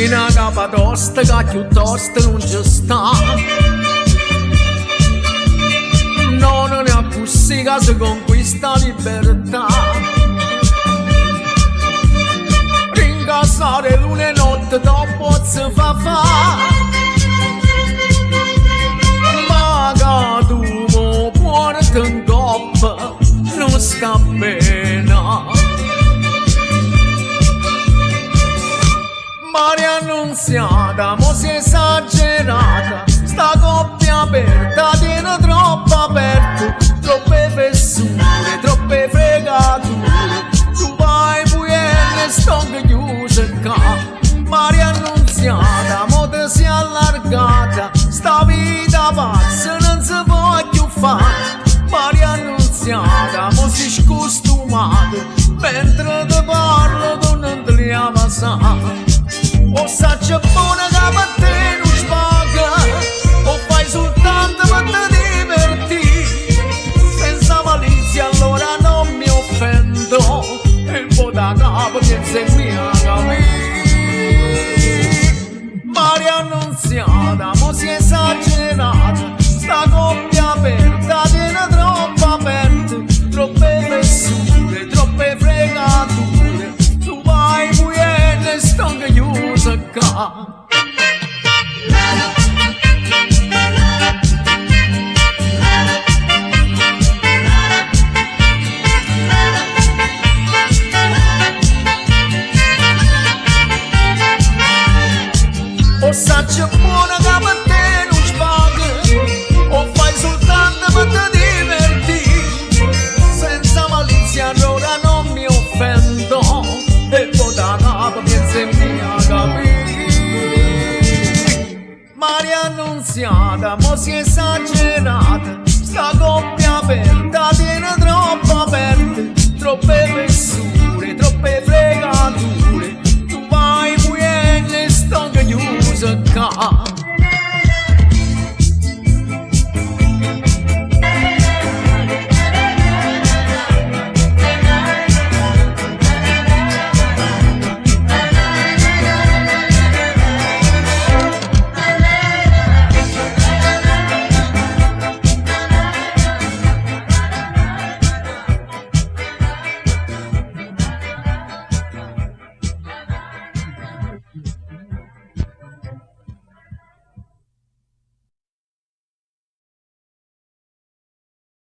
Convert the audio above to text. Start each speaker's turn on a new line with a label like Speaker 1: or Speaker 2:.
Speaker 1: Una capa tosta che piuttosto non ci sta. No, non è così che si conquista libertà. Ringraziare luna e notte dopo si fa ma che tu mi porti in coppa non sta bene. Maria Annunziata, mo si è esagerata, sta coppia aperta tiene troppo aperto, troppe fessure, troppe fregature, tu vai pugliene e sto chiuso qua. Maria Annunziata, mo te si è allargata, sta vita pazza non si può più fare. Maria Annunziata, mo si scostumata, mentre te parlo tu non te li ha passati. O saccia buona che per te non spaga, o fai soltanto per te divertire. Senza malizia allora non mi offendo, e poi da capo che sei mia capire. Maria Annunziata, mo si è esagerata, sta coppia aperta tiene troppo aperte, troppe fessure, troppe fregature, tu vai pugliene e sto chiuso qua. O saccia buona che per te non spaga, o fai soltanto per te divertire. Senza malizia allora non mi offendo, e poi da capo pensi mia capire. Maria Annunziata, mo si è esagerata, sta coppia aperta tiene troppo aperte, troppe fessure, troppe fregature, tu vai pugliene e sto chiuso qua.